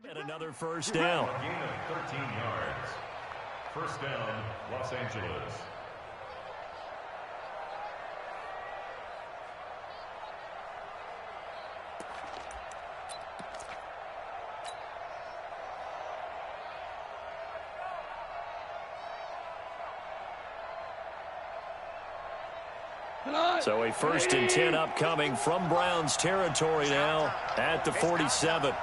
And another first down. A gain of 13 yards. First down, Los Angeles. So a 1st and 10 upcoming from Browns territory now at the 47.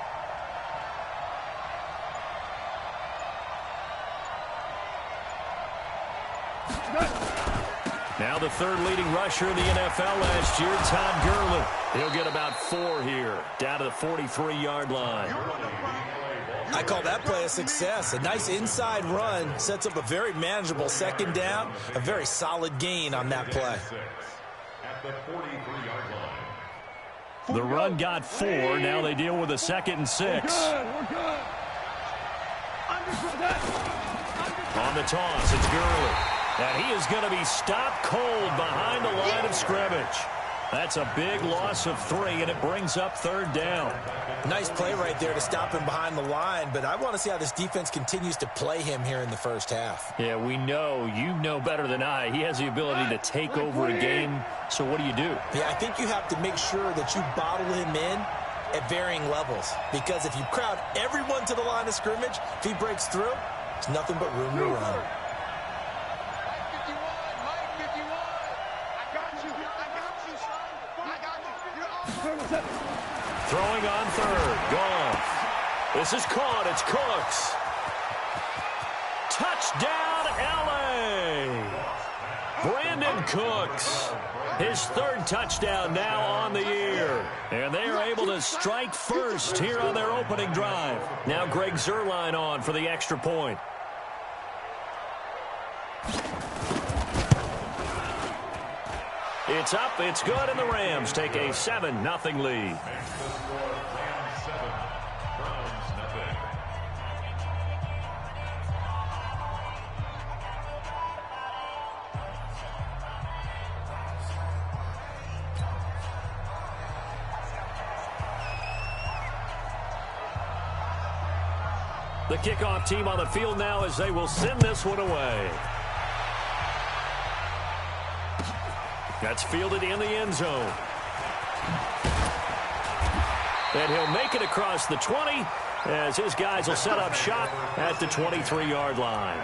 Now the third leading rusher in the NFL last year, Todd Gurley. He'll get about 4 here, down to the 43-yard line. I call that play a success. A nice inside run sets up a very manageable second down, a very solid gain on that play. At the 43-yard line. The run got 4. Now they deal with a 2nd and 6. We're good. On the toss, it's Gurley. And he is going to be stopped cold behind the line of scrimmage. That's a big loss of 3, and it brings up 3rd down. Nice play right there to stop him behind the line, but I want to see how this defense continues to play him here in the first half. Yeah, we know. You know better than I. He has the ability to take over a game, so what do you do? Yeah, I think you have to make sure that you bottle him in at varying levels, because if you crowd everyone to the line of scrimmage, if he breaks through, there's nothing but room to run. Throwing on 3rd. Goff. This is caught. It's Cooks. Touchdown, L.A. Brandon Cooks. His 3rd touchdown now on the year. And they are able to strike first here on their opening drive. Now Greg Zuerlein on for the extra point. It's up, it's good, and the Rams take a 7-0 lead. The kickoff team on the field now as they will send this one away. That's fielded in the end zone. And he'll make it across the 20 as his guys will set up shop at the 23-yard line.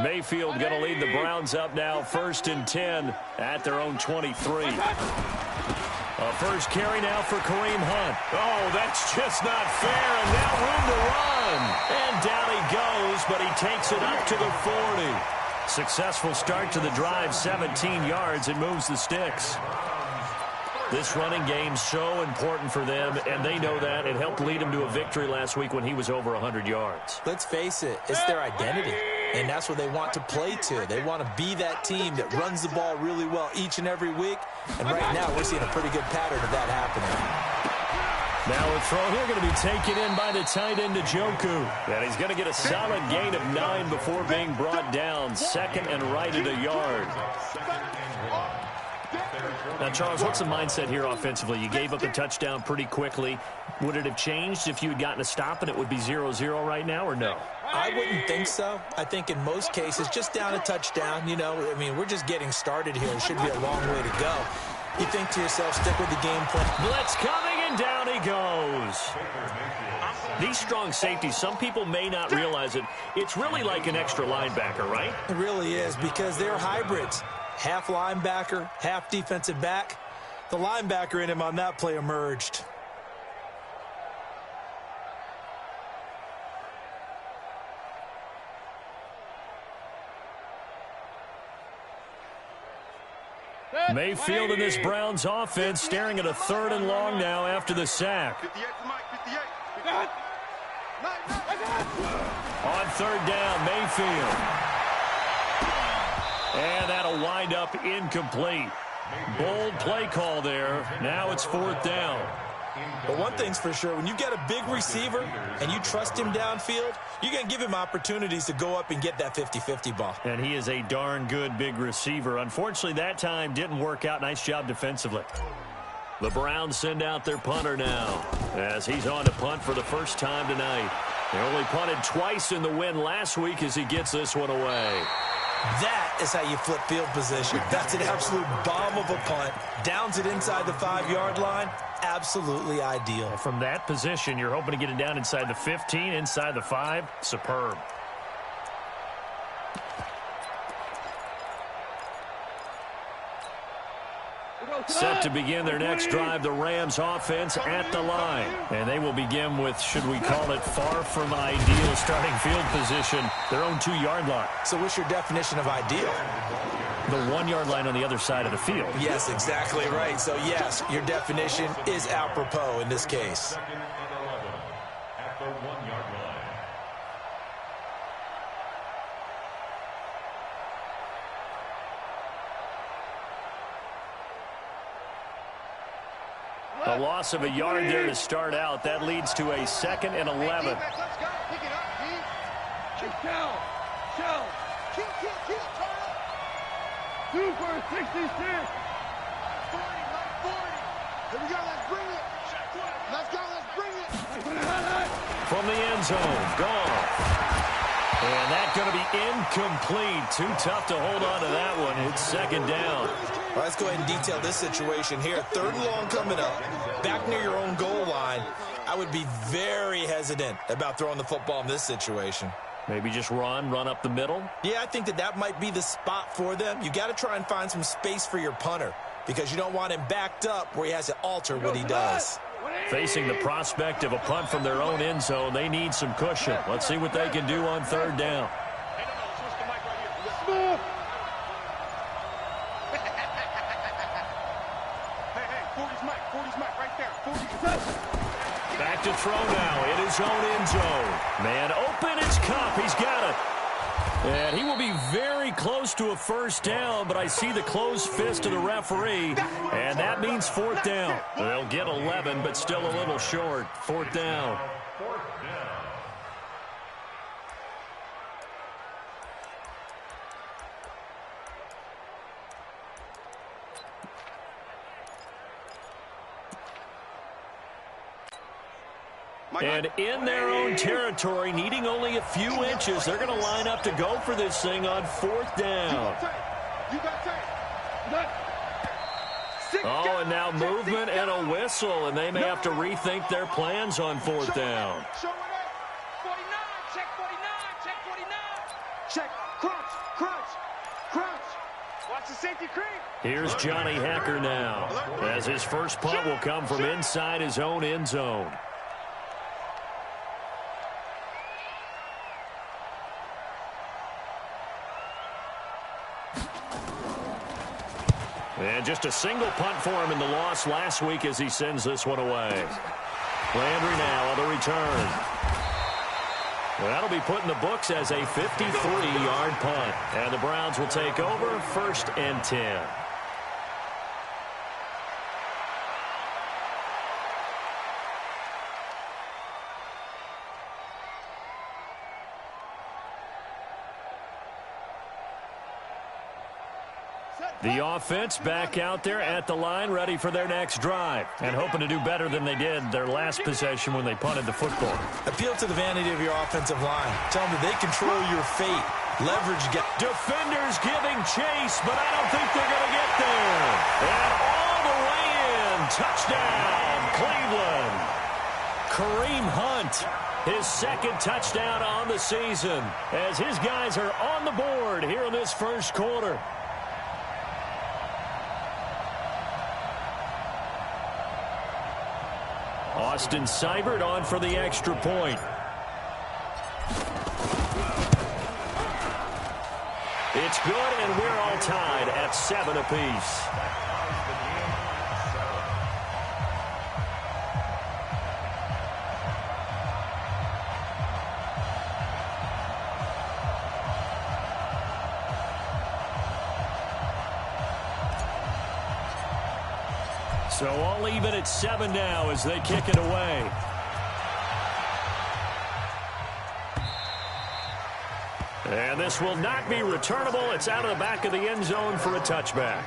Mayfield going to lead the Browns up now, 1st and 10 at their own 23. A first carry now for Kareem Hunt. Oh, that's just not fair, and now room to run. And down he goes, but he takes it up to the 40. Successful start to the drive, 17 yards, and moves the sticks. This running game's so important for them, and they know that. It helped lead them to a victory last week when he was over 100 yards. Let's face it, it's their identity, and that's what they want to play to. They want to be that team that runs the ball really well each and every week, and right now we're seeing a pretty good pattern of that happening. Now a throw here going to be taken in by the tight end, Njoku. And he's going to get a solid gain of 9 before being brought down. 2nd and right at a yard. Now, Charles, what's the mindset here offensively? You gave up a touchdown pretty quickly. Would it have changed if you had gotten a stop and it would be 0-0 right now, or no? I wouldn't think so. I think in most cases, just down a touchdown, you know, I mean, we're just getting started here. It should be a long way to go. You think to yourself, stick with the game plan. Blitz coming, and down he goes. These strong safeties, some people may not realize it. It's really like an extra linebacker, right? It really is, because they're hybrids. Half linebacker, half defensive back. The linebacker in him on that play emerged. Mayfield in this Browns offense staring at a 3rd and long now after the sack. On 3rd down, Mayfield. And that'll wind up incomplete. Bold play call there. Now it's 4th down. But one thing's for sure, when you've got a big receiver and you trust him downfield, you're going to give him opportunities to go up and get that 50-50 ball. And he is a darn good big receiver. Unfortunately, that time didn't work out. Nice job defensively. The Browns send out their punter now as he's on to punt for the first time tonight. They only punted twice in the win last week as he gets this one away. That is how you flip field position. That's an absolute bomb of a punt. Downs it inside the 5-yard line. Absolutely ideal. From that position, you're hoping to get it down inside the 15, inside the 5. Superb. Set to begin their next drive, the Rams offense at the line. And they will begin with, should we call it, far from ideal starting field position, their own 2-yard line. So what's your definition of ideal? The 1-yard line on the other side of the field. Yes, exactly right. So, yes, your definition is apropos in this case. Second and 11 at the 1-yard line. A loss of a yard there to start out. That leads to a 2nd and 11. Let's go. Pick it up, D. Shell. Keep, turn up. 2 for 66. 40, Mike, 40. Here we go, let's bring it. Let's go, let's bring it. From the end zone, gone. And that's going to be incomplete. Too tough to hold on to that one. It's 2nd down. Well, let's go ahead and detail this situation here. 3rd and long coming up. Back near your own goal line. I would be very hesitant about throwing the football in this situation. Maybe just run up the middle. Yeah, I think that might be the spot for them. You got to try and find some space for your punter because you don't want him backed up where he has to alter what he does. Facing the prospect of a punt from their own end zone, they need some cushion. Let's see what they can do on 3rd down. Back to throw now in his own end zone. Man open, it's Cup. He's got it. And he will be very close to a 1st down, but I see the closed fist of the referee, and that means 4th down. They'll get 11, but still a little short. 4th down. 4th down. And in their own territory, needing only a few inches, they're going to line up to go for this thing on 4th down. Oh, and now movement and a whistle, and they may have to rethink their plans on 4th down. 49, check 49. Check, crunch. Watch the safety creep. Here's Johnny Hacker now, as his first punt will come from inside his own end zone. And just a single punt for him in the loss last week as he sends this one away. Landry now on the return. Well, that'll be put in the books as a 53-yard punt. And the Browns will take over 1st and 10. The offense back out there at the line, ready for their next drive, and hoping to do better than they did their last possession when they punted the football. Appeal to the vanity of your offensive line. Tell them that they control your fate. Leverage. Defenders giving chase, but I don't think they're going to get there. And all the way in. Touchdown, Cleveland. Kareem Hunt, his 2nd touchdown on the season, as his guys are on the board here in this 1st quarter. Austin Seibert on for the extra point. It's good, and we're all tied at 7 apiece. So all even at 7 now as they kick it away. And this will not be returnable. It's out of the back of the end zone for a touchback.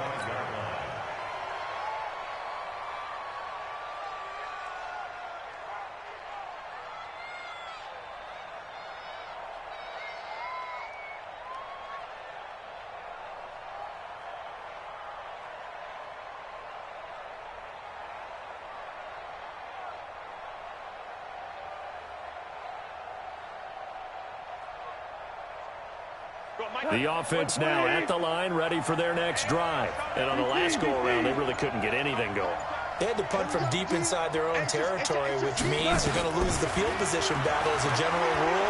The offense now at the line, ready for their next drive. And on the last go-around, they really couldn't get anything going. They had to punt from deep inside their own territory, which means they're going to lose the field position battle as a general rule.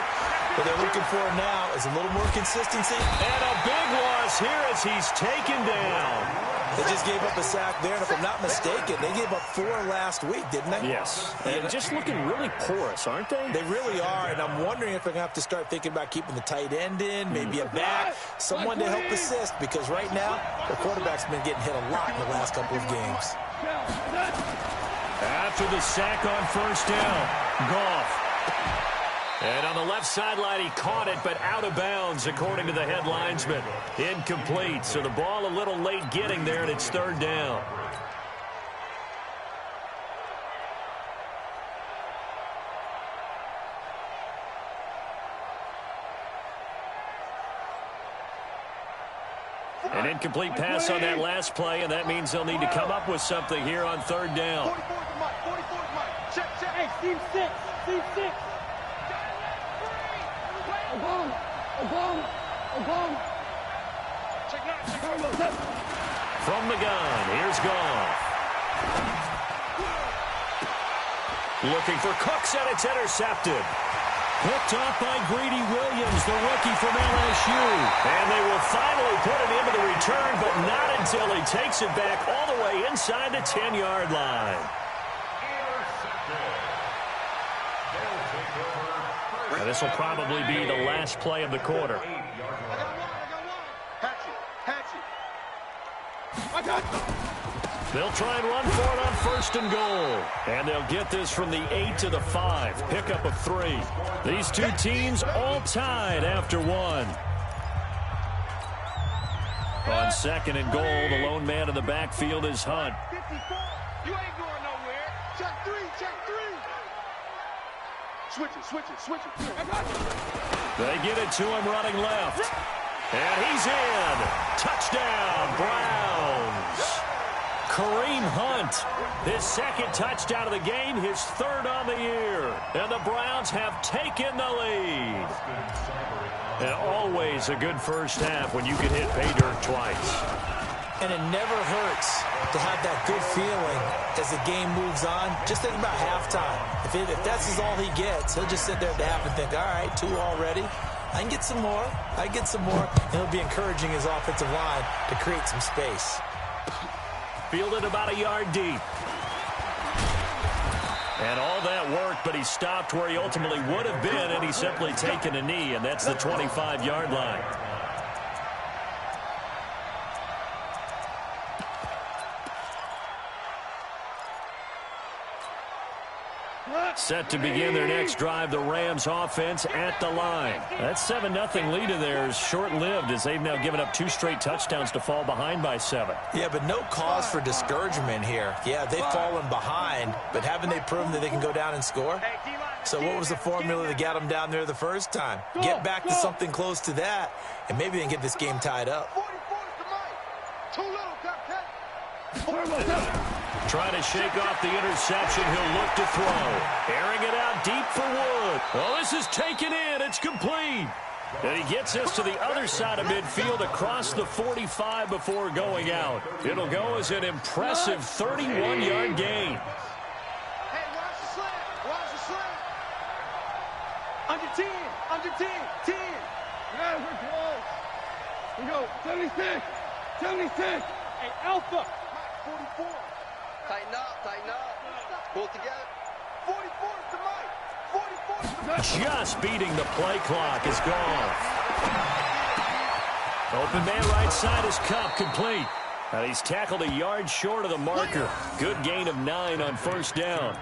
What they're looking for now is a little more consistency. And a big loss here as he's taken down. They just gave up a sack there, and if I'm not mistaken, they gave up 4 last week, didn't they? Yes. And just looking really porous, aren't they? They really are, and I'm wondering if they're going to have to start thinking about keeping the tight end in, maybe a back, someone to help assist, because right now, the quarterback's been getting hit a lot in the last couple of games. After the sack on first down, Goff. And on the left sideline, he caught it, but out of bounds, according to the head linesman. Incomplete, so the ball a little late getting there, and it's 3rd down. An incomplete pass on that last play, and that means they'll need to come up with something here on 3rd down. 44 to Mike. 44 to Mike. Check. Hey, Steve 6. Steve 6. From the gun, here's Goff. Looking for Cooks, and it's intercepted. Picked off by Greedy Williams, the rookie from LSU. And they will finally put it into the return, but not until he takes it back all the way inside the 10-yard line. And this will probably be the last play of the quarter. They'll try and run for it on 1st and goal. And they'll get this from the 8 to the 5. Pickup of 3. These two teams all tied after 1. On 2nd and goal, the lone man in the backfield is Hunt. 54. You ain't going nowhere. Check 3. Switch it. They get it to him running left. And he's in. Touchdown, Browns. Kareem Hunt, his 2nd touchdown of the game, his 3rd on the year. And the Browns have taken the lead. And always a good first half when you can hit pay dirt twice. And it never hurts to have that good feeling as the game moves on. Just think about halftime. If that's all he gets, he'll just sit there at the half and think, all right, 2 already. I can get some more. And he'll be encouraging his offensive line to create some space. Fielded about a yard deep. And all that worked, but he stopped where he ultimately would have been, and he's simply taken a knee, and that's the 25-yard line. Set to begin their next drive, the Rams offense at the line. That 7-0 lead of theirs short-lived as they've now given up 2 straight touchdowns to fall behind by 7. Yeah, but no cause for discouragement here. Yeah, they've fallen behind, but haven't they proven that they can go down and score? So what was the formula that got them down there the first time? Get back to something close to that, and maybe they can get this game tied up. 44 to Mike. Too little, Captain. Trying to shake off the interception. He'll look to throw. Airing it out deep for Wood. Well, this is taken in. It's complete. And he gets us to the other side of midfield across the 45 before going out. It'll go as an impressive 31-yard gain. Hey, watch the slant. Under 10. 10. Yeah, we're close. We go. 76. Hey, Alpha. 44. Tighten up. Pull together. 44 to Mike. 44 to Mike. Just beating the play clock is gone. Open man right side is Cup complete. And he's tackled a yard short of the marker. Good gain of 9 on first down.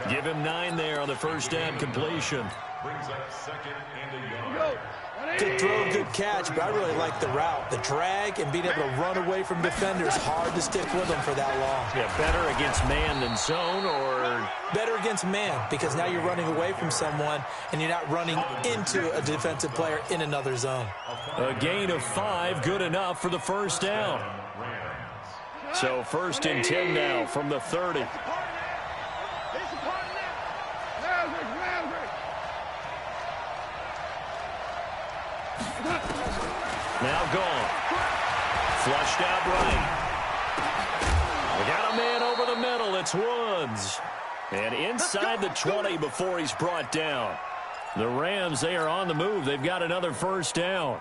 Give him 9 there on the first down completion. Brings up second and a yard. Good throw, good catch, but I really like the route. The drag and being able to run away from defenders, hard to stick with them for that long. Yeah, better against man than zone, or better against man, because now you're running away from someone and you're not running into a defensive player in another zone. A gain of 5, good enough for the first down. So first and 10 now from the 30. Now gone. Flushed out right. We got a man over the middle. It's Woods. And inside the 20 before he's brought down. The Rams, they are on the move. They've got another first down.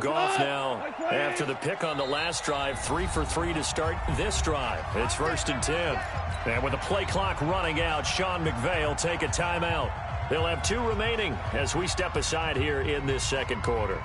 Goff now, after the pick on the last drive, 3 for 3 to start this drive. It's first and 10. And with the play clock running out, Sean McVay will take a timeout. They'll have 2 remaining as we step aside here in this second quarter.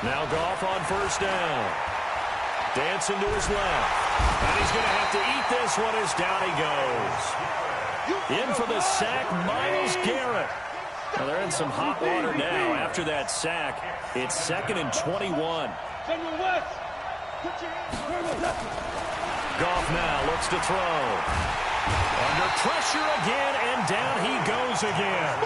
Now Goff on first down. Dancing to his left. And he's going to have to eat this one as down he goes. In for the sack, Myles Garrett. Well, they're in some hot water now. After that sack, it's second and 21. Goff now looks to throw. Under pressure again, and down he goes again.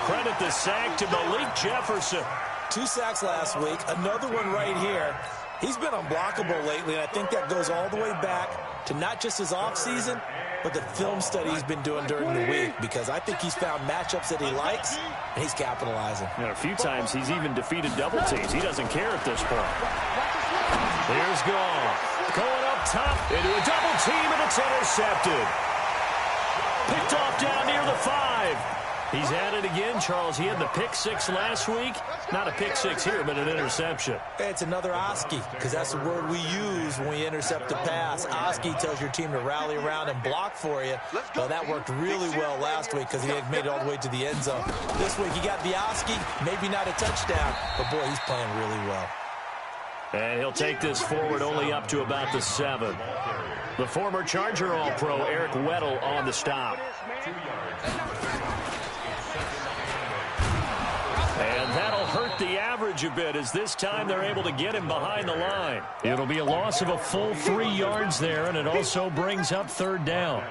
Credit the sack to Malik Jefferson. 2 sacks last week, another one right here. He's been unblockable lately, and I think that goes all the way back to not just his offseason, but the film study he's been doing during the week, because I think he's found matchups that he likes, and he's capitalizing. And a few times he's even defeated double teams. He doesn't care at this point. Here's Goff. Going up top into a double team, and it's intercepted. Picked off down near the 5. He's at it again, Charles. He had the pick 6 last week. Not a pick 6 here, but an interception. It's another Oski, because that's the word we use when we intercept a pass. Oski tells your team to rally around and block for you. Well, that worked really well last week because he had made it all the way to the end zone. This week he got the Oski, maybe not a touchdown, but boy, he's playing really well. And he'll take this forward only up to about the 7. The former Charger All-Pro Eric Weddle on the stop. And that'll hurt the average a bit, as this time they're able to get him behind the line. It'll be a loss of a full 3 yards there, and it also brings up third down.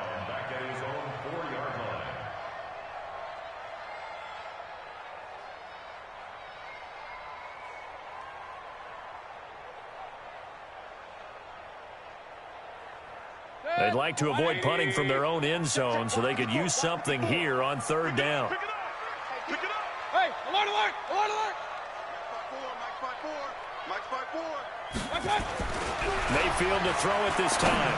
They'd like to avoid punting from their own end zone, so they could use something here on third down. Hey, alert, alert, alert, alert! Mike 5-4. Mayfield to throw it this time.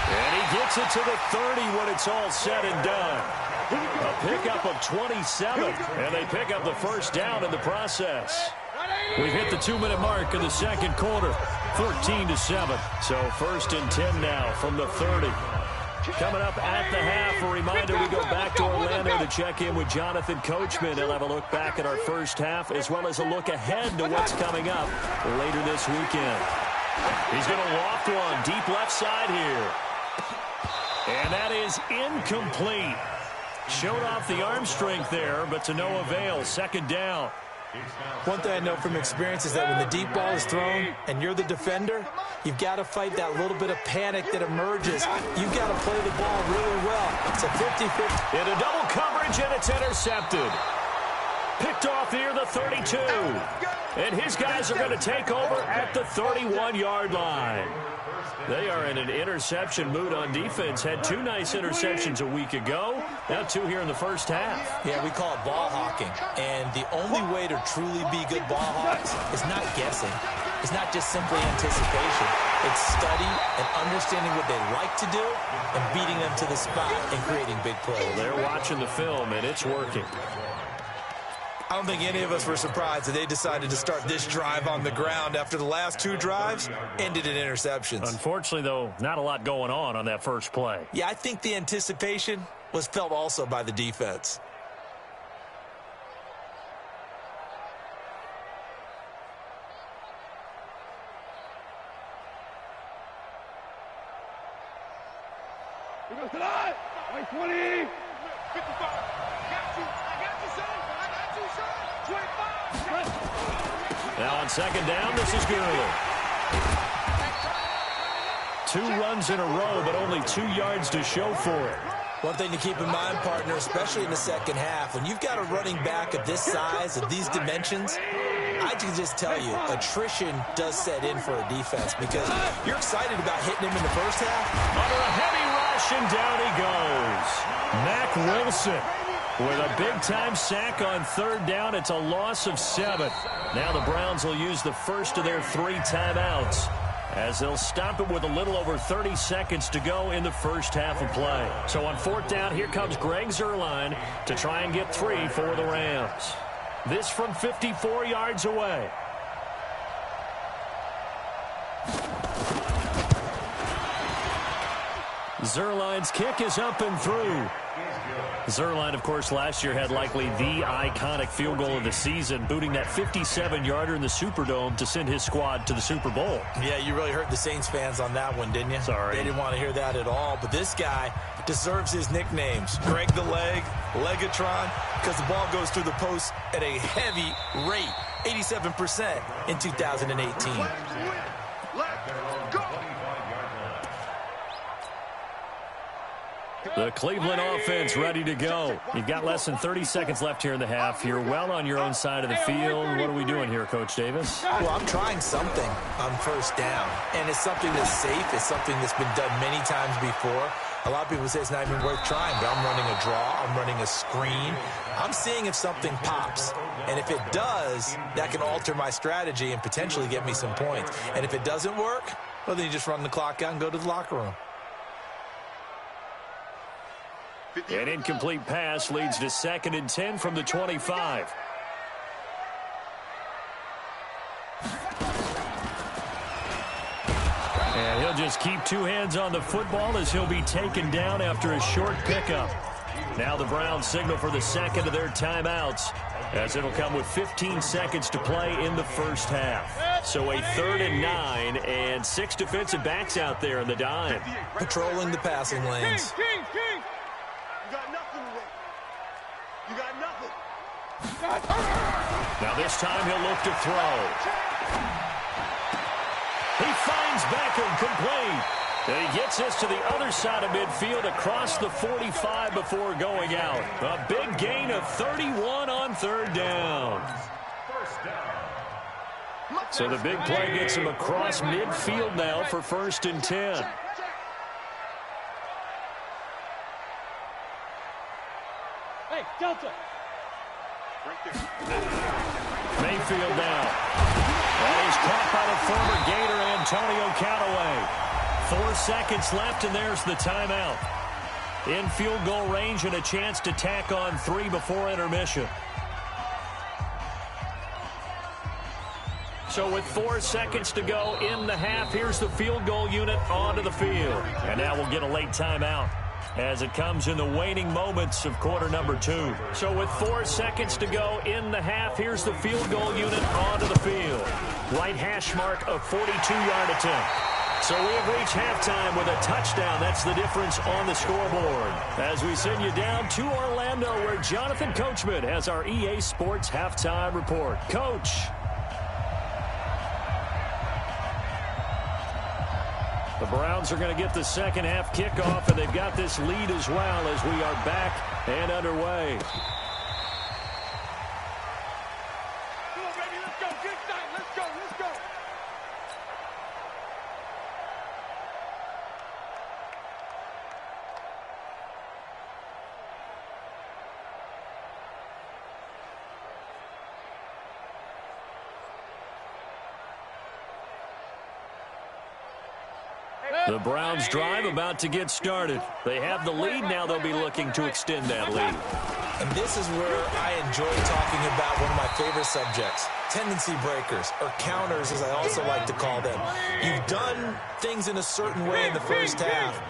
And he gets it to the 30 when it's all said and done. A pickup of 27, and they pick up the first down in the process. We've hit the 2-minute mark in the second quarter, 13-7. So first and 10 now from the 30. Coming up at the half, a reminder we go back to Orlando to check in with Jonathan Coachman. He'll have a look back at our first half as well as a look ahead to what's coming up later this weekend. He's going to loft one deep left side here. And that is incomplete. Showed off the arm strength there, but to no avail. Second down. One thing I know from experience is that when the deep ball is thrown and you're the defender, you've got to fight that little bit of panic that emerges. You've got to play the ball really well. It's a 50-50. Into double coverage, and it's intercepted. Picked off near the 32. And his guys are going to take over at the 31-yard line. They are in an interception mood on defense. Had 2 nice interceptions a week ago. Now 2 here in the first half. Yeah, we call it ball hawking. And the only way to truly be good ball hawks is not guessing. It's not just simply anticipation. It's study and understanding what they like to do and beating them to the spot and creating big plays. Well, they're watching the film, and it's working. I don't think any of us were surprised that they decided to start this drive on the ground after the last 2 drives ended in interceptions. Unfortunately, though, not a lot going on that first play. Yeah, I think the anticipation was felt also by the defense. Here goes tonight. 20. 55. Now on second down, this is Gurley. 2 runs in a row, but only 2 yards to show for it. One thing to keep in mind, partner, especially in the second half, when you've got a running back of this size, of these dimensions, I can just tell you, attrition does set in for a defense because you're excited about hitting him in the first half. Under a heavy rush, and down he goes. Mack Wilson with a big-time sack on third down. It's a loss of 7. Now the Browns will use the first of their 3 timeouts as they'll stop it with a little over 30 seconds to go in the first half of play. So on 4th down, here comes Greg Zuerlein to try and get 3 for the Rams. This from 54 yards away. Zuerlein's kick is up and through. Zuerlein, of course, last year had likely the iconic field goal of the season, booting that 57-yarder in the Superdome to send his squad to the Super Bowl. Yeah, you really hurt the Saints fans on that one, didn't you? Sorry. They didn't want to hear that at all. But this guy deserves his nicknames. Greg the Leg, Legatron, because the ball goes through the post at a heavy rate, 87% in 2018. The Cleveland offense ready to go. You've got less than 30 seconds left here in the half. You're well on your own side of the field. What are we doing here, Coach Davis? Well, I'm trying something on first down, and it's something that's safe. It's something that's been done many times before. A lot of people say it's not even worth trying, but I'm running a draw. I'm running a screen. I'm seeing if something pops, and if it does, that can alter my strategy and potentially get me some points. And if it doesn't work, well, then you just run the clock out and go to the locker room. An incomplete pass leads to 2nd and 10 from the 25. And he'll just keep 2 hands on the football as he'll be taken down after a short pickup. Now the Browns signal for the 2nd of their timeouts, as it'll come with 15 seconds to play in the first half. So a 3rd and 9 and 6 defensive backs out there in the dime. Patrolling the passing lanes. You got nothing. Now this time he'll look to throw. He finds Beckham complete. And he gets us to the other side of midfield across the 45 before going out. A big gain of 31 on 3rd down. So the big play gets him across midfield now for 1st and 10. Hey, Delta. Mayfield now. And he's caught by the former Gator Antonio Callaway. 4 seconds left, and there's the timeout. In field goal range and a chance to tack on 3 before intermission. So with 4 seconds to go in the half, here's the field goal unit onto the field. And now we'll get a late timeout as it comes in the waning moments of quarter number 2. So with 4 seconds to go in the half, here's the field goal unit onto the field. Right hash mark, a 42-yard attempt. So we have reached halftime with a touchdown. That's the difference on the scoreboard. As we send you down to Orlando, where Jonathan Coachman has our EA Sports halftime report. Coach. The Browns are going to get the second half kickoff, and they've got this lead as well as we are back and underway. Come on, baby, let's go. Get excited. Let's go. Let's go. The Browns drive about to get started. They have the lead. Now they'll be looking to extend that lead. And this is where I enjoy talking about one of my favorite subjects, tendency breakers, or counters, as I also like to call them. You've done things in a certain way in the first half,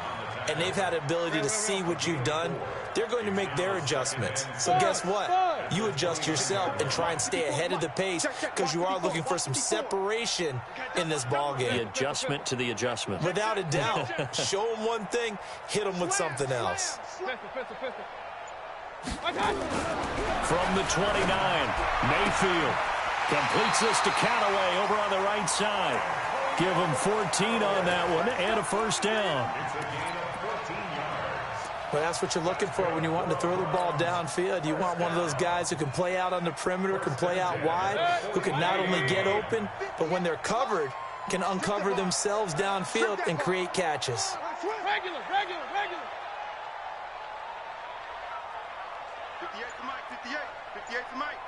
and they've had the ability to see what you've done. They're going to make their adjustments. So guess what? You adjust yourself and try and stay ahead of the pace because you are looking for some separation in this ball game. The adjustment to the adjustment. Without a doubt. Show them one thing, hit them with something else. From the 29, Mayfield completes this to Callaway over on the right side. Give him 14 on that one and a first down. Well, that's what you're looking for when you want to throw the ball downfield. You want one of those guys who can play out on the perimeter, can play out wide, who can not only get open, but when they're covered, can uncover themselves downfield and create catches. Regular. 58 to Mike, 58. 58 to Mike.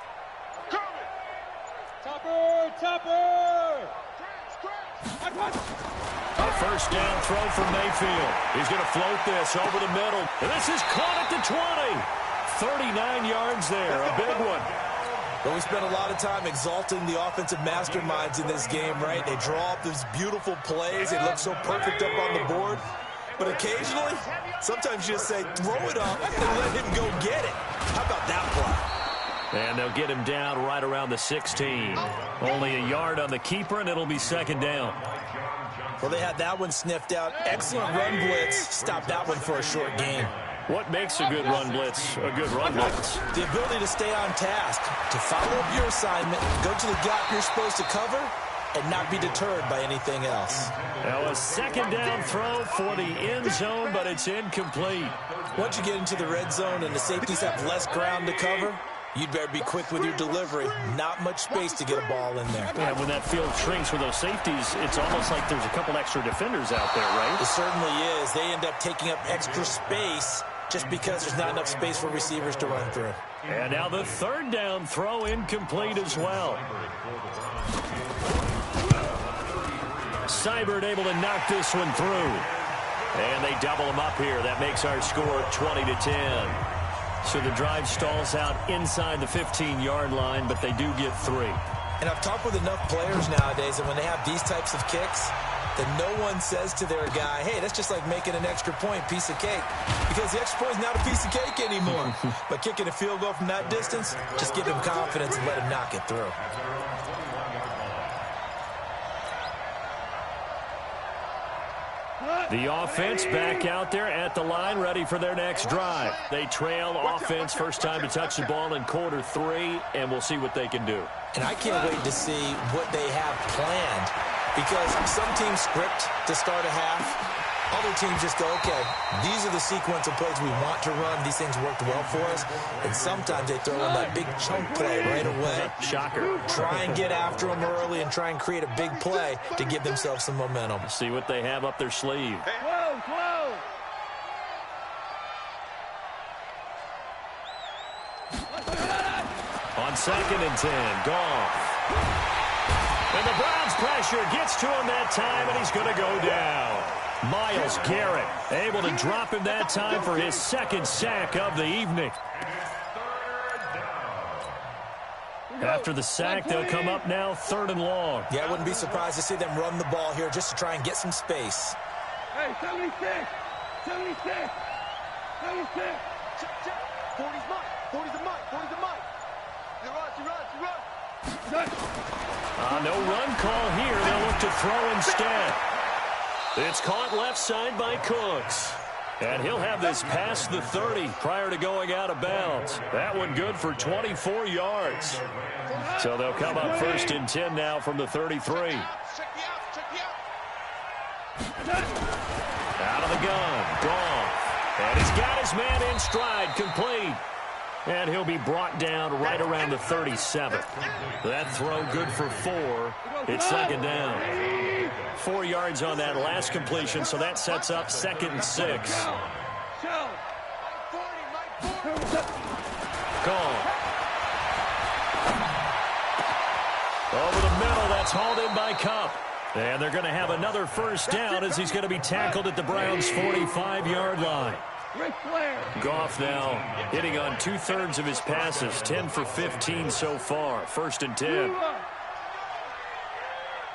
Topper. A first down throw from Mayfield. He's going to float this over the middle. And this is caught at the 20. 39 yards there, a big one. But we spent a lot of time exalting the offensive masterminds in this game, right? They draw up these beautiful plays. They look so perfect up on the board. But occasionally, sometimes you just say, throw it up and let him go get it. How about that play? And they'll get him down right around the 16. Only a yard on the keeper, and it'll be second down. Well, they had that one sniffed out. Excellent run blitz. Stopped that one for a short gain. What makes a good run blitz a good run blitz? The ability to stay on task, to follow up your assignment, go to the gap you're supposed to cover, and not be deterred by anything else. Now a second down throw for the end zone, but it's incomplete. Once you get into the red zone and the safeties have less ground to cover, you'd better be quick with your delivery. Not much space to get a ball in there. Yeah, when that field shrinks with those safeties, it's almost like there's a couple extra defenders out there, right? It certainly is. They end up taking up extra space just because there's not enough space for receivers to run through. And now the third down throw incomplete as well. Seibert able to knock this one through. And they double him up here. That makes our score 20-10. So the drive stalls out inside the 15-yard line, but they do get 3. And I've talked with enough players nowadays that when they have these types of kicks, that no one says to their guy, hey, that's just like making an extra point, piece of cake. Because the extra point is not a piece of cake anymore. But kicking a field goal from that distance, just give him confidence and let him knock it through. The offense back out there at the line, ready for their next drive. They trail offense, first time to touch the ball in quarter 3, and we'll see what they can do. And I can't wait to see what they have planned, because some teams script to start a half. Other teams just go, okay, these are the sequence of plays we want to run. These things worked well for us. And sometimes they throw in that big chunk play right away. Shocker. Try and get after them early and try and create a big play to give themselves some momentum. See what they have up their sleeve. Whoa. On 2nd and 10, Goff. And the Browns pressure gets to him that time, and he's going to go down. Myles Garrett able to drop him that time for his second sack of the evening. After the sack, they'll come up now 3rd and long. Yeah, I wouldn't be surprised to see them run the ball here just to try and get some space. Hey, 76. 40's mine. 40's a mine. You run. No run call here. They'll look to throw instead. It's caught left side by Cooks. And he'll have this past the 30 prior to going out of bounds. That one good for 24 yards. So they'll come up 1st and 10 now from the 33. Out of the gun, Goff. And he's got his man in stride, complete. And he'll be brought down right around the 37. That throw good for 4. It's 2nd down. 4 yards on that last completion, so that sets up 2nd and 6. Goff. Over the middle, that's hauled in by Kupp. And they're going to have another 1st down as he's going to be tackled at the Browns' 45-yard line. Goff now hitting on 2/3 of his passes, 10 for 15 so far. 1st and 10.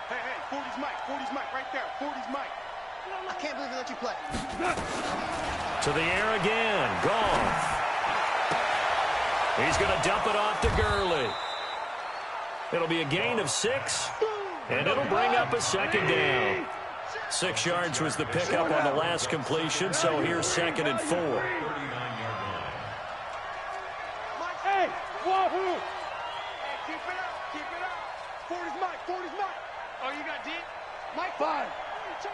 Hey, 40's Mike, right there. 40's Mike. I can't believe they let you play. To the air again, Goff. He's going to dump it off to Gurley. It'll be a gain of 6, and it'll bring up a 2nd down. 6 yards was the pickup on the last completion, so here's 2nd and 4. Hey, wahoo! Hey, keep it up. 40's Mike. Oh, you got deep? Mike, 5. Let's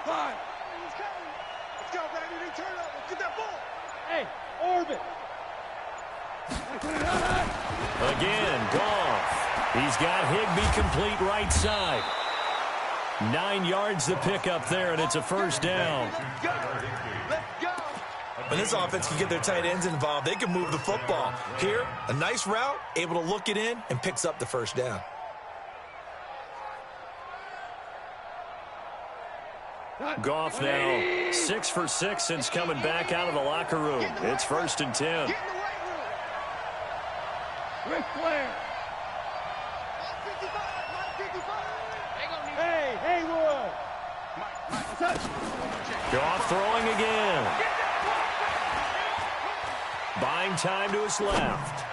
go, baby. Turn it up. Let's get that ball. Hey, orbit. Again, Goff. He's got Higbee complete right side. 9 yards the pickup there, and it's a 1st down. When this offense can get their tight ends involved, they can move the football. Here, a nice route, able to look it in, and picks up the 1st down. Goff now 6 for 6 since coming back out of the locker room. It's 1st and 10. Ric Flair. Hey, Haywood. Goff throwing again. Buying time to his left.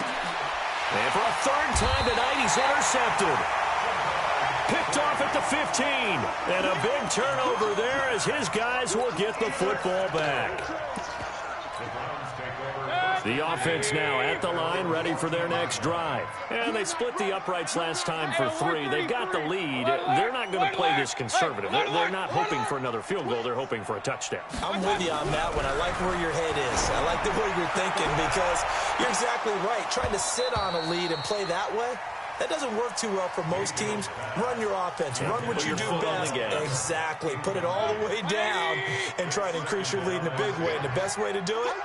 And for a 3rd time tonight, he's intercepted. Picked off at the 15. And a big turnover there as his guys will get the football back. The offense now at the line, ready for their next drive. And they split the uprights last time for 3. They've got the lead. They're not going to play this conservative. They're not hoping for another field goal. They're hoping for a touchdown. I'm with you on that one. I like where your head is. I like the way you're thinking because you're exactly right. Trying to sit on a lead and play that way, that doesn't work too well for most teams. Run your offense. Run what you do best. Exactly. Put it all the way down and try to increase your lead in a big way. And the best way to do it?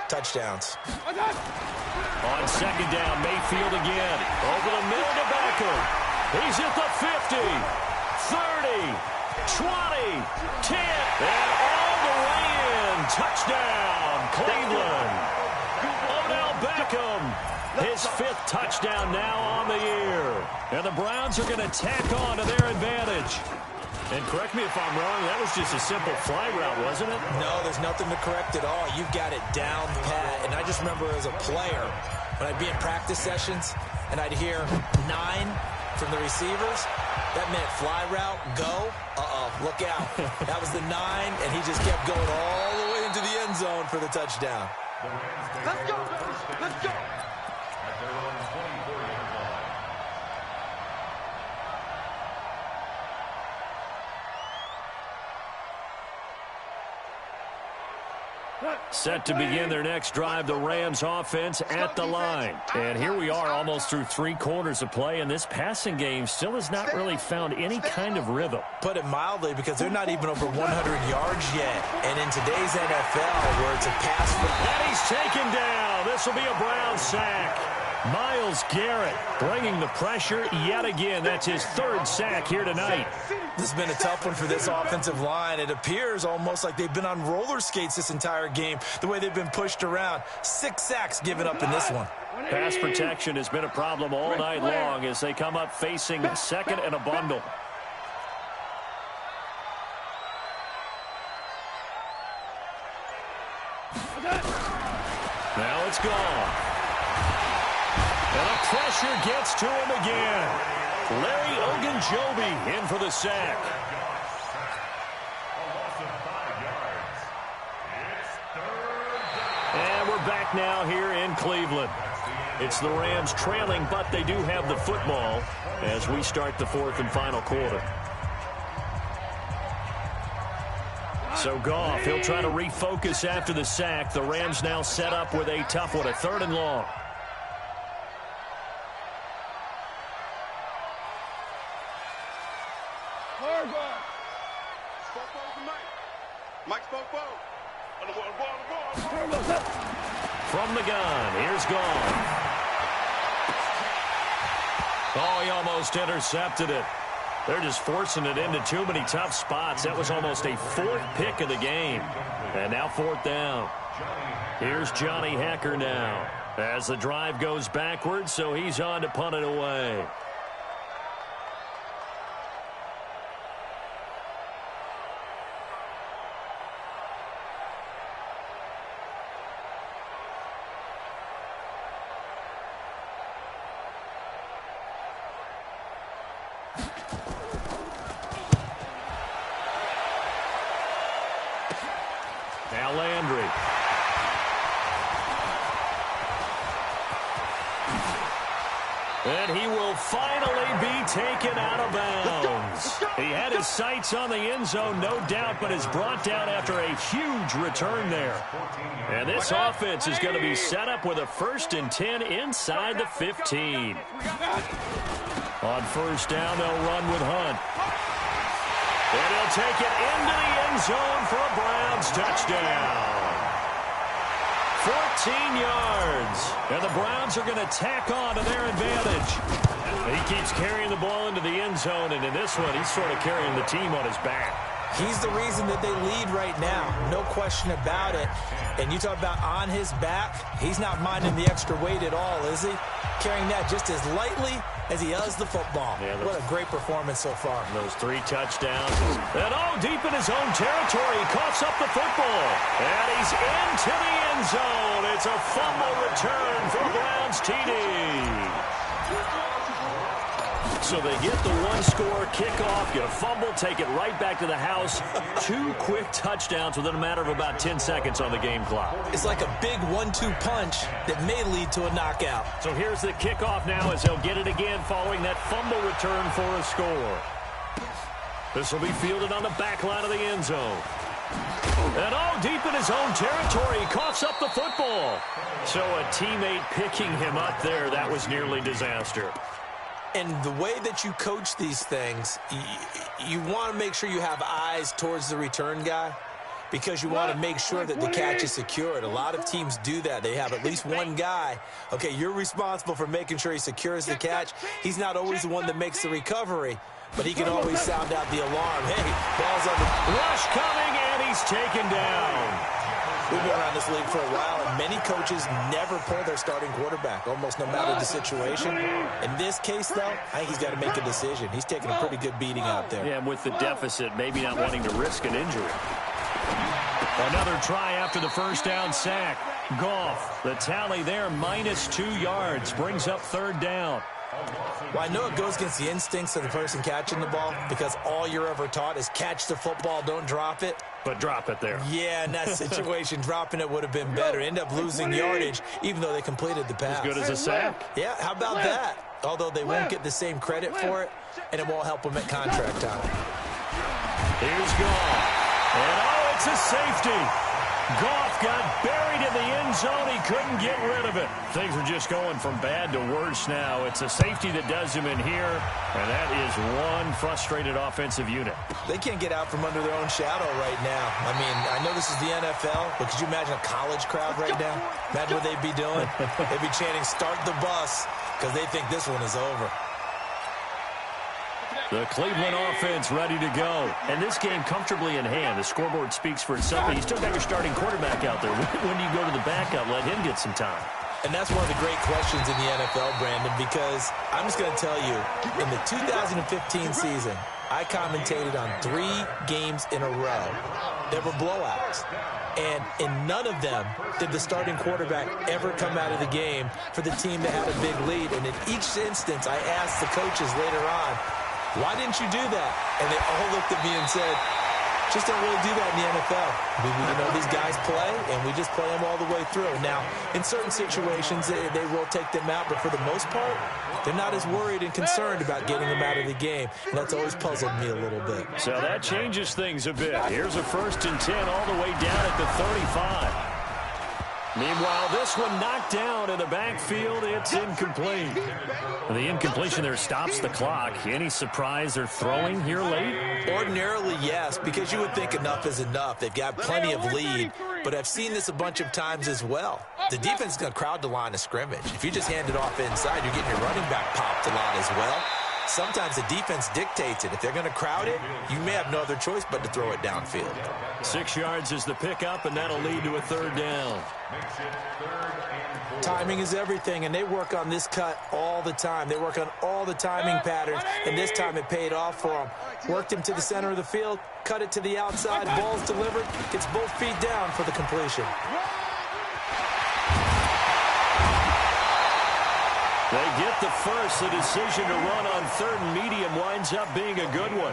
Touchdowns. On 2nd down, Mayfield again. Over the middle to Beckham. He's at the 50, 30, 20, 10, and all the way in. Touchdown, Cleveland. Odell Beckham, his 5th touchdown now on the year. And the Browns are going to tack on to their advantage. And correct me if I'm wrong, that was just a simple fly route, wasn't it? No, there's nothing to correct at all. You've got it down pat. And I just remember as a player, when I'd be in practice sessions and I'd hear 9 from the receivers, that meant fly route, go, look out. That was the 9, and he just kept going all the way into the end zone for the touchdown. Let's go, baby. Let's go. At their own 24-yard line. Set to begin their next drive, the Rams offense at the line. And here we are almost through 3 quarters of play, and this passing game still has not really found any kind of rhythm. Put it mildly, because they're not even over 100 yards yet. And in today's NFL, where it's a pass for... And he's taken down. This will be a Brown sack. Myles Garrett bringing the pressure yet again. That's his 3rd sack here tonight. This has been a tough one for this offensive line. It appears almost like they've been on roller skates this entire game, the way they've been pushed around. 6 sacks given up in this one. Pass protection has been a problem all night long as they come up facing 2nd and a bundle. Now it's gone. And the pressure gets to him again. Larry Ogunjobi in for the sack. back now here in Cleveland. It's the Rams trailing, but they do have the football as we start the fourth and final quarter. So Goff, he'll try to refocus after the sack. The Rams now set up with a tough one, a 3rd and long. From the gun, here's Goff. Oh, he almost intercepted it. They're just forcing it into too many tough spots. That was almost a 4th pick of the game. And now 4th down. Here's Johnny Hekker now as the drive goes backwards, so he's on to punt it away. Now Landry. And he will finally be taken out of bounds. He had his sights on the end zone, no doubt, but is brought down after a huge return there. And this offense is going to be set up with a 1st and 10 inside the 15. On 1st down, they'll run with Hunt. And he'll take it into the end zone for a Browns touchdown. 14 yards. And the Browns are going to tack on to their advantage. He keeps carrying the ball into the end zone, and in this one, he's sort of carrying the team on his back. He's the reason that they lead right now. No question about it. And you talk about on his back, he's not minding the extra weight at all, is he? Carrying that just as lightly as he does the football. Yeah, what a great performance so far. Those 3 touchdowns. And deep in his own territory, he coughs up the football. And he's into the end zone. It's a fumble return for Browns TD. So they get the 1-score kickoff, get a fumble, take it right back to the house. 2 quick touchdowns within a matter of about 10 seconds on the game clock. It's like a big 1-2 punch that may lead to a knockout. So here's the kickoff now as they'll get it again following that fumble return for a score. This will be fielded on the back line of the end zone. And deep in his own territory, he coughs up the football. So a teammate picking him up there, that was nearly disaster. And the way that you coach these things, you want to make sure you have eyes towards the return guy because you want to make sure that the catch is secured. A lot of teams do that. They have at least one guy. Okay, you're responsible for making sure he secures the catch. He's not always the one that makes the recovery, but he can always sound out the alarm. Hey, ball's on the rush coming, and he's taken down. We've been around this league for a while, and many coaches never pull their starting quarterback, almost no matter the situation. In this case, though, I think he's got to make a decision. He's taking a pretty good beating out there. Yeah, and with the deficit, maybe not wanting to risk an injury. Another try after the 1st down sack. Goff, the tally there, -2 yards, brings up 3rd down. Well, I know it goes against the instincts of the person catching the ball because all you're ever taught is catch the football, don't drop it. But drop it there. Yeah, in that situation, dropping it would have been better. End up losing yardage, even though they completed the pass. As good as a sack. Yeah, how about that? Although they won't get the same credit for it, and it won't help them at contract time. Here's Goff. And it's a safety. Goff got buried in the end zone. He couldn't get rid of it. Things are just going from bad to worse now. It's a safety that does him in here, and that is one frustrated offensive unit. They can't get out from under their own shadow right now. I mean, I know this is the NFL, but could you imagine a college crowd right now? Imagine what they'd be doing. They'd be chanting, "Start the bus," because they think this one is over. The Cleveland offense ready to go. And this game comfortably in hand. The scoreboard speaks for itself. You still got your starting quarterback out there. When do you go to the backup? Let him get some time. And that's one of the great questions in the NFL, Brandon, because I'm just going to tell you, in the 2015 season, I commentated on 3 games in a row. There were blowouts. And in none of them did the starting quarterback ever come out of the game for the team that had a big lead. And in each instance, I asked the coaches later on, why didn't you do that? And they all looked at me and said, Just don't really do that in the NFL. You know, these guys play, and we just play them all the way through. Now, in certain situations, they will take them out, but for the most part, they're not as worried and concerned about getting them out of the game. And that's always puzzled me a little bit. So that changes things a bit. Here's a 1st and 10 all the way down at the 35. Meanwhile, this one knocked down in the backfield. It's incomplete. The incompletion there stops the clock. Any surprise they're throwing here late? Ordinarily, yes, because you would think enough is enough. They've got plenty of lead, but I've seen this a bunch of times as well. The defense is going to crowd the line of scrimmage. If you just hand it off inside, you're getting your running back popped a lot as well. Sometimes the defense dictates it. If they're going to crowd it, you may have no other choice but to throw it downfield. 6 yards is the pickup, and that'll lead to a 3rd down. Timing is everything, and they work on this cut all the time. They work on all the timing patterns, and this time it paid off for them. Worked him to the center of the field, cut it to the outside, ball's delivered, gets both feet down for the completion. They get the first. The decision to run on 3rd and medium winds up being a good one.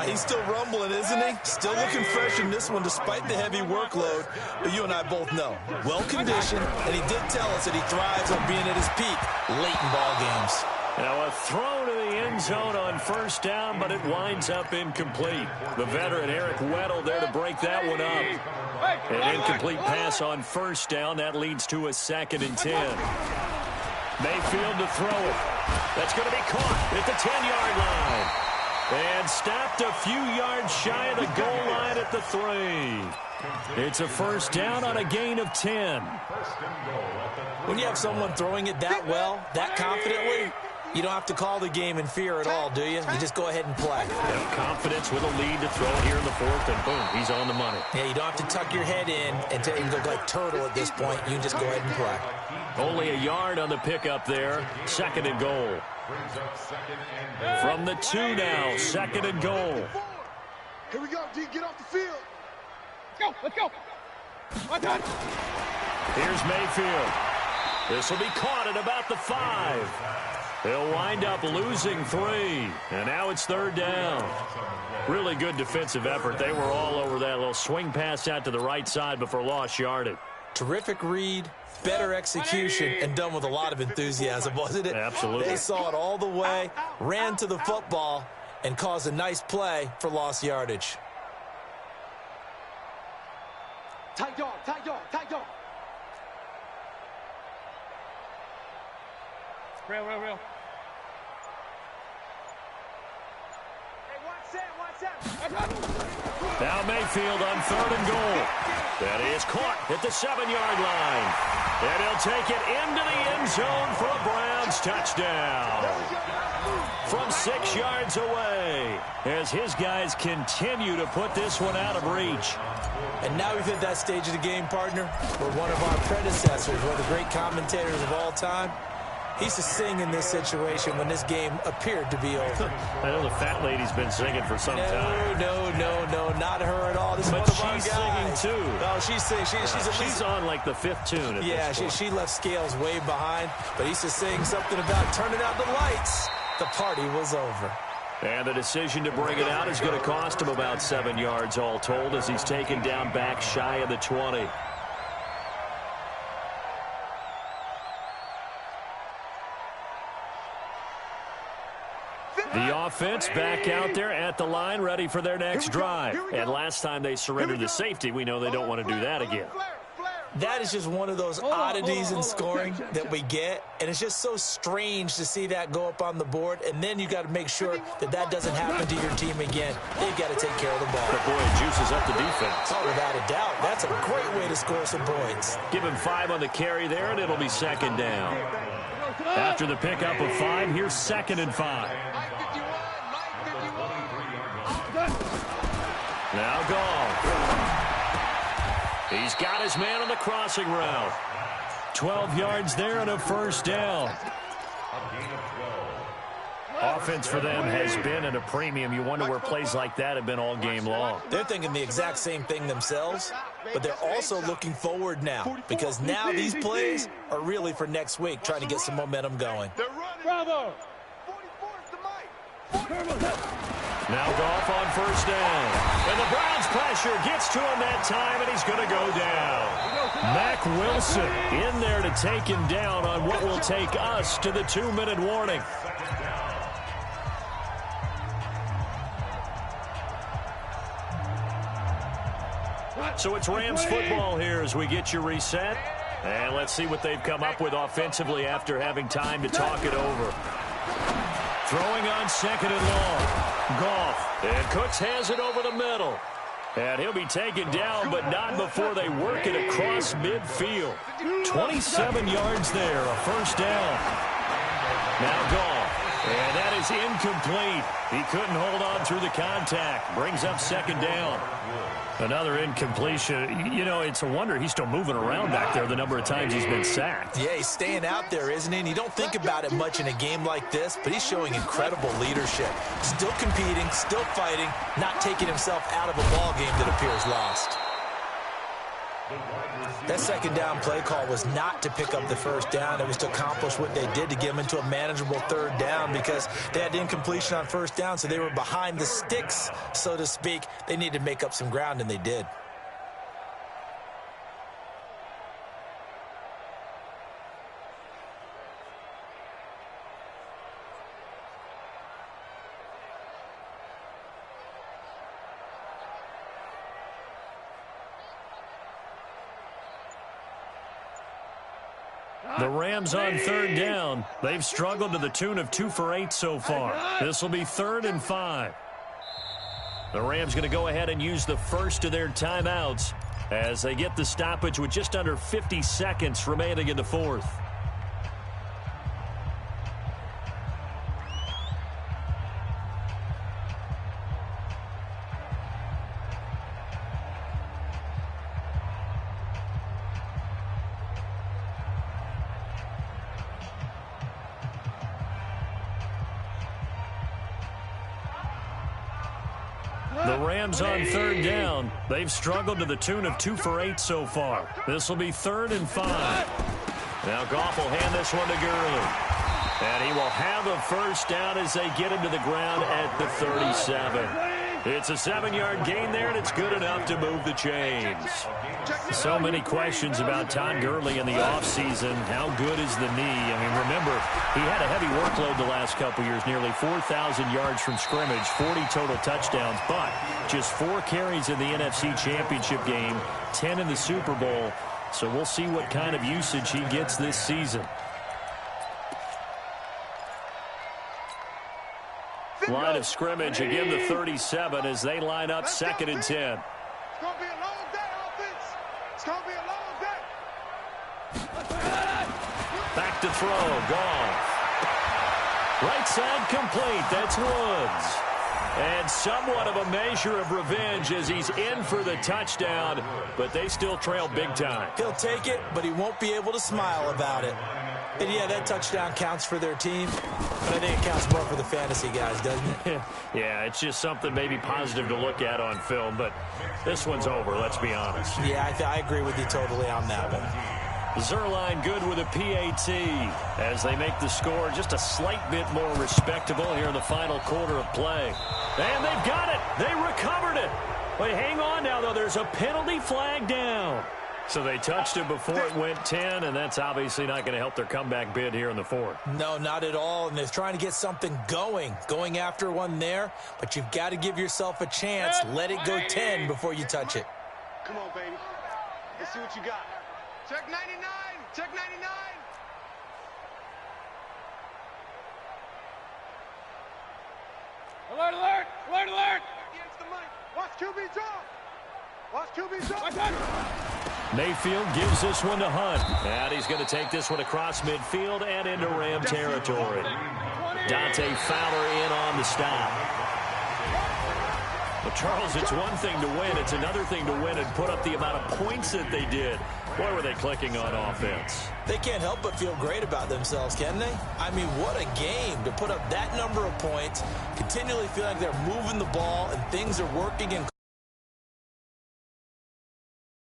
He's still rumbling, isn't he? Still looking fresh in this one despite the heavy workload. But you and I both know, well-conditioned, and he did tell us that he thrives on being at his peak late in ball games. Now a throw to the end zone on 1st down, but it winds up incomplete. The veteran Eric Weddle there to break that one up. An incomplete pass on 1st down. That leads to a 2nd and 10. Mayfield to throw it. That's going to be caught at the 10-yard line. And stopped a few yards shy of the goal line at the 3. It's a 1st down on a gain of 10. When you have someone throwing it that well, that confidently, you don't have to call the game in fear at all, do you? You just go ahead and play. Have confidence with a lead to throw it here in the 4th, and boom, he's on the money. Yeah, you don't have to tuck your head in and look like turtle at this point. You can just go ahead and play. Only a yard on the pickup there. 2nd and goal. From the 2 now, 2nd and goal. Here we go, D. Get off the field. Let's go. Here's Mayfield. This will be caught at about the 5. They'll wind up losing 3. And now it's 3rd down. Really good defensive effort. They were all over that little swing pass out to the right side before lost yardage. Terrific read, better execution, and done with a lot of enthusiasm, wasn't it? Absolutely. They saw it all the way, ran to the football, and caused a nice play for lost yardage. Tight dog. Real. Hey, watch that. Now Mayfield on 3rd and goal. That is caught at the 7-yard line. And he'll take it into the end zone for a Browns touchdown. From 6 yards away, as his guys continue to put this one out of reach. And now we've hit that stage of the game, partner, where one of our predecessors, one of the great commentators of all time, he used to sing in this situation when this game appeared to be over. I know the fat lady's been singing for some time. No, not her at all. This but is one of our she's guys. singing too. No, she's singing. She's on like the 5th tune. Yeah, she left Scales way behind, but he used to sing something about turning out the lights. The party was over. And the decision to bring it out is going to cost him about 7 yards all told as he's taken down back shy of the 20. The offense back out there at the line, ready for their next drive. And last time they surrendered the safety, we know they don't want to do that again. That is just one of those oddities in scoring that we get, and it's just so strange to see that go up on the board, and then you got to make sure that that doesn't happen to your team again. They've got to take care of the ball. But boy, it juices up the defense. Oh, without a doubt. That's a great way to score some points. Give him 5 on the carry there, and it'll be 2nd down. After the pickup of 5, here's 2nd and 5. Now gone. He's got his man on the crossing route. 12 yards there and a 1st down. Offense for them has been at a premium. You wonder where plays like that have been all game long. They're thinking the exact same thing themselves, but they're also looking forward now because now these plays are really for next week, trying to get some momentum going. Bravo! Now Goff on first down. And the Browns pressure gets to him that time, and he's going to go down. Mack Wilson in there to take him down on what will take us to the 2-minute warning. So it's Rams football here as we get you reset. And let's see what they've come up with offensively after having time to talk it over. Throwing on second and long. Goff. And Cooks has it over the middle. And he'll be taken down, but not before they work it across midfield. 27 yards there, a first down. Now Goff. And that is incomplete. He couldn't hold on through the contact. Brings up second down. Another incompletion. You know, it's a wonder he's still moving around back there the number of times he's been sacked. Yeah, he's staying out there, isn't he? And you don't think about it much in a game like this, but he's showing incredible leadership. Still competing, still fighting, not taking himself out of a ball game that appears lost. That second down play call was not to pick up the first down. It was to accomplish what they did to get them into a manageable third down because they had incompletion on first down, so they were behind the sticks, so to speak. They needed to make up some ground, and they did. The Rams on third down. They've struggled to the tune of 2 for 8 so far. This will be 3rd and 5. The Rams going to go ahead and use the first of their timeouts as they get the stoppage with just under 50 seconds remaining in the fourth. The Rams on third down. They've struggled to the tune of 2 for 8 so far. This will be 3rd and 5. Now Goff will hand this one to Gurley. And he will have a first down as they get him to the ground at the 37. It's a 7-yard gain there, and it's good enough to move the chains. So many questions about Todd Gurley in the offseason. How good is the knee? I mean, remember, he had a heavy workload the last couple years, nearly 4,000 yards from scrimmage, 40 total touchdowns, but just 4 carries in the NFC Championship game, 10 in the Super Bowl. So we'll see what kind of usage he gets this season. Line of scrimmage, again the 37 as they line up 2nd and 10. It's going to be a long day, offense. It's going to be a long day. Back to throw, Goff. Right side complete, that's Woods. And somewhat of a measure of revenge as he's in for the touchdown, but they still trail big time. He'll take it, but he won't be able to smile about it. And yeah, that touchdown counts for their team, but I think it counts more for the fantasy guys, doesn't it? Yeah, it's just something maybe positive to look at on film, but this one's over, let's be honest. Yeah, I agree with you totally on that one. Zerline good with a PAT as they make the score just a slight bit more respectable here in the final quarter of play. And they've got it. They recovered it. But hang on now, though. There's a penalty flag down. So they touched it before it went 10, and that's obviously not going to help their comeback bid here in the fourth. No, not at all, and they're trying to get something going after one there, but you've got to give yourself a chance. Let it go 10 before you touch it. Come on, baby. Let's see what you got. Check 99. Check 99. Alert, alert. Alert, alert. Against the mic. Watch QB draw. Watch QB draw. Mayfield gives this one to Hunt. And he's going to take this one across midfield and into Ram territory. Dante Fowler in on the stop. Well, Charles, it's one thing to win. It's another thing to win and put up the amount of points that they did. Boy, were they clicking on offense. They can't help but feel great about themselves, can they? I mean, what a game to put up that number of points, continually feel like they're moving the ball and things are working in